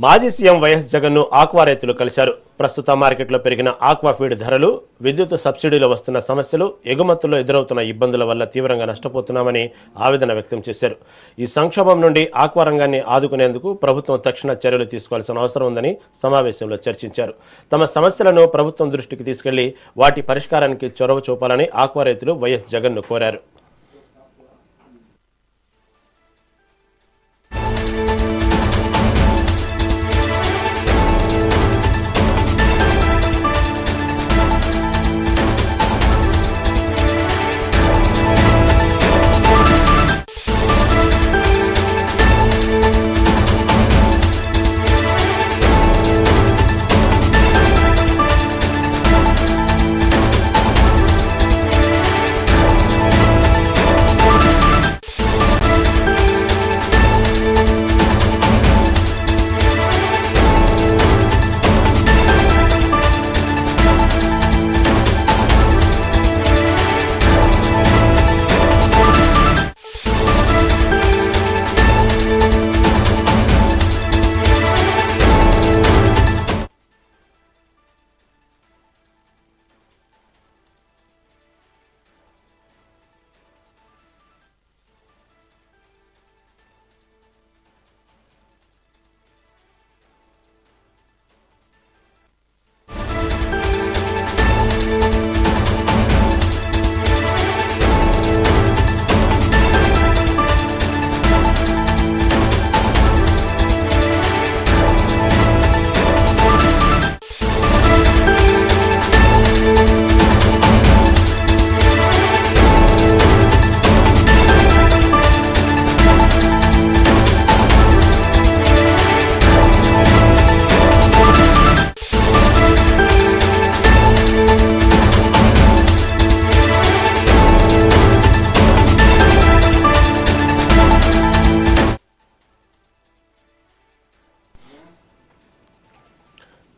మాజీ CM YS జగన్ను aqua రైతులు కలిశారు. ప్రస్తుత మార్కెట్లో పెరిగిన ఆక్వా ఫీడ్ ధరలు, విద్యుత్ సబ్సిడీలో వస్తున్న సమస్యలు, ఎగుమతుల్లో ఎదురవుతున్న ఇబ్బందుల వల్ల తీవ్రంగా నష్టపోతున్నామని ఆవేదన వ్యక్తం చేశారు. ఈ సంక్షోభం నుండి ఆక్వా రంగాన్ని ఆదుకునేందుకు ప్రభుత్వం తక్షణ చర్యలు తీసుకోవాల్సిన అవసరం ఉందని సమావేశంలో చర్చించారు. తమ సమస్యలను ప్రభుత్వం దృష్టికి తీసుకెళ్లి వాటి పరిష్కారానికి చొరవ చూపాలని ఆక్వా రైతులు వైఎస్ జగన్ను కోరారు.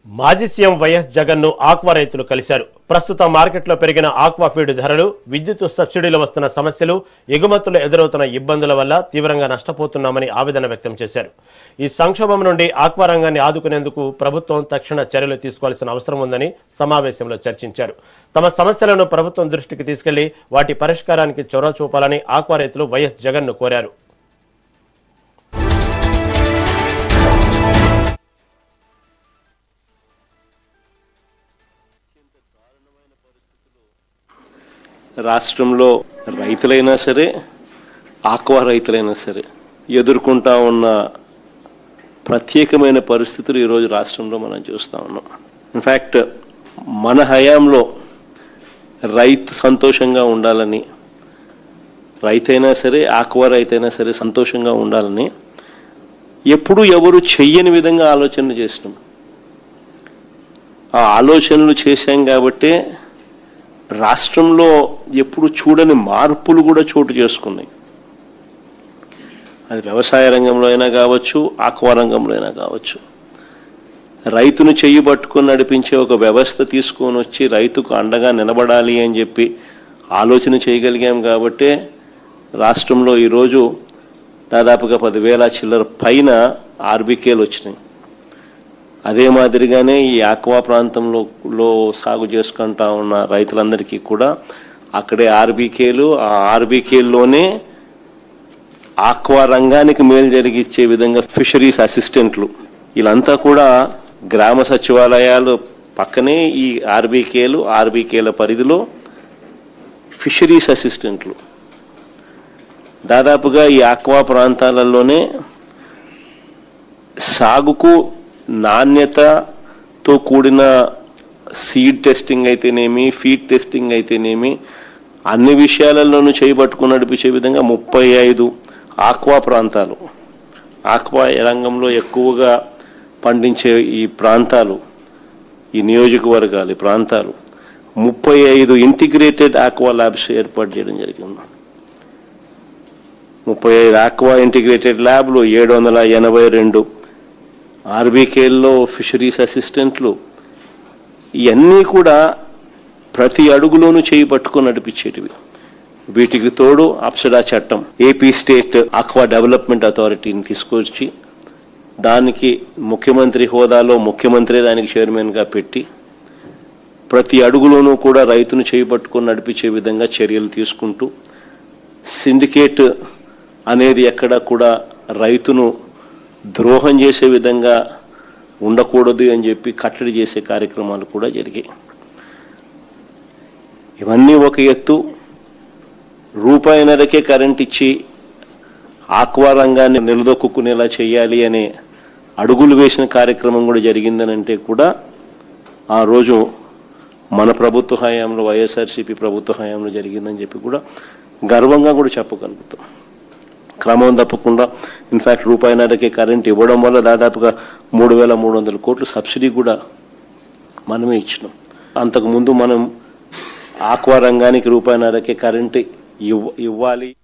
మాజీ సీఎం వైఎస్ జగన్ను ఆక్వా రైతులు కలిశారు. ప్రస్తుత మార్కెట్లో పెరిగిన ఆక్వా ఫీడ్ ధరలు, విద్యుత్ సబ్సిడీలో వస్తున్న సమస్యలు, ఎగుమతులు ఎదురవుతున్న ఇబ్బందుల వల్ల తీవ్రంగా నష్టపోతున్నామని ఆవేదన వ్యక్తం చేశారు. ఈ సంక్షోభం నుండి ఆక్వా రంగాన్ని ఆదుకునేందుకు ప్రభుత్వం తక్షణ చర్యలు తీసుకోవాల్సిన అవసరం ఉందని సమావేశంలో చర్చించారు. తమ సమస్యలను ప్రభుత్వం దృష్టికి తీసుకెళ్లి వాటి పరిష్కారానికి చొరవ చూపాలని ఆక్వా రైతులు వైఎస్ జగన్ను కోరారు. రాష్ట్రంలో రైతులైనా సరే, ఆక్వా రైతులైనా సరే ఎదుర్కొంటా ఉన్న ప్రత్యేకమైన పరిస్థితులు ఈరోజు రాష్ట్రంలో మనం చూస్తూ ఉన్నాం. ఇన్ఫ్యాక్ట్ మన హయాంలో రైతు సంతోషంగా ఉండాలని, రైతైనా సరే ఆక్వా రైతైనా సరే సంతోషంగా ఉండాలని ఎప్పుడూ ఎవరు చెయ్యని విధంగా ఆలోచనలు చేసినాం. ఆ ఆలోచనలు చేశాం కాబట్టే రాష్ట్రంలో ఎప్పుడు చూడని మార్పులు కూడా చోటు చేసుకున్నాయి. అది వ్యవసాయ రంగంలో అయినా కావచ్చు, ఆక్వా రంగంలో అయినా కావచ్చు. రైతును చెయ్యి పట్టుకొని నడిపించే ఒక వ్యవస్థ తీసుకొని వచ్చి రైతుకు అండగా నిలబడాలి అని చెప్పి ఆలోచన చేయగలిగాం కాబట్టే రాష్ట్రంలో ఈరోజు దాదాపుగా 10,000 చిల్లర పైన ఆర్బీకేలు వచ్చినాయి. అదే మాదిరిగానే ఈ ఆక్వా ప్రాంతంలో సాగు చేసుకుంటా ఉన్న రైతులందరికీ కూడా అక్కడే ఆర్బీకేలు, ఆ ఆర్బీకేల్లోనే ఆక్వా రంగానికి మేలు జరిగించే విధంగా ఫిషరీస్ అసిస్టెంట్లు, వీళ్ళంతా కూడా గ్రామ సచివాలయాలు పక్కనే ఈ ఆర్బీకేల పరిధిలో ఫిషరీస్ అసిస్టెంట్లు దాదాపుగా ఈ ఆక్వా ప్రాంతాలలోనే సాగుకు నాణ్యతతో కూడిన సీడ్ టెస్టింగ్ అయితేనేమి, ఫీడ్ టెస్టింగ్ అయితేనేమి అన్ని విషయాలలోనూ చేయబట్టుకుని నడిపించే విధంగా 35 ఆక్వా ప్రాంతాలు, ఆక్వా రంగంలో ఎక్కువగా పండించే ఈ ప్రాంతాలు, ఈ నియోజకవర్గాలు, ఈ ప్రాంతాలు 35 ఇంటిగ్రేటెడ్ ఆక్వా ల్యాబ్స్ ఏర్పాటు చేయడం జరిగింది. 35 ఆక్వా ఇంటిగ్రేటెడ్ ల్యాబ్లు, 782 ఆర్బీకేల్లో ఫిషరీస్ అసిస్టెంట్లు, ఇవన్నీ కూడా ప్రతి అడుగులోనూ చేయి పట్టుకొని నడిపించేటివి. వీటికి తోడు అప్సడా చట్టం, ఏపీ స్టేట్ ఆక్వా డెవలప్మెంట్ అథారిటీని తీసుకొచ్చి దానికి ముఖ్యమంత్రి హోదాలో ముఖ్యమంత్రి దానికి చైర్మన్గా పెట్టి ప్రతి అడుగులోనూ కూడా రైతును చేపట్టుకొని నడిపించే విధంగా చర్యలు తీసుకుంటూ సిండికేట్ అనేది ఎక్కడ కూడా రైతును ద్రోహం చేసే విధంగా ఉండకూడదు అని చెప్పి కట్టడి చేసే కార్యక్రమాలు కూడా జరిగాయి. ఇవన్నీ ఒక ఎత్తు. రూపాయిన్నరకే కరెంట్ ఇచ్చి ఆక్వా రంగాన్ని నిలదొక్కునేలా చేయాలి అనే అడుగులు వేసిన కార్యక్రమం కూడా జరిగిందనంటే కూడా ఆ రోజు మన ప్రభుత్వ హయాంలో, వైఎస్ఆర్సీపీ ప్రభుత్వ హయాంలో జరిగిందని చెప్పి కూడా గర్వంగా కూడా చెప్పగలుగుతాం. క్రమం తప్పకుండా ఇన్ఫ్యాక్ట్ రూపాయిన్నరకే కరెంట్ ఇవ్వడం వల్ల దాదాపుగా 3,300 కోట్ల సబ్సిడీ కూడా మనమే ఇచ్చినాం. అంతకుముందు మనం ఆక్వా రంగానికి రూపాయిన్నరకే కరెంట్ ఇవ్వాలి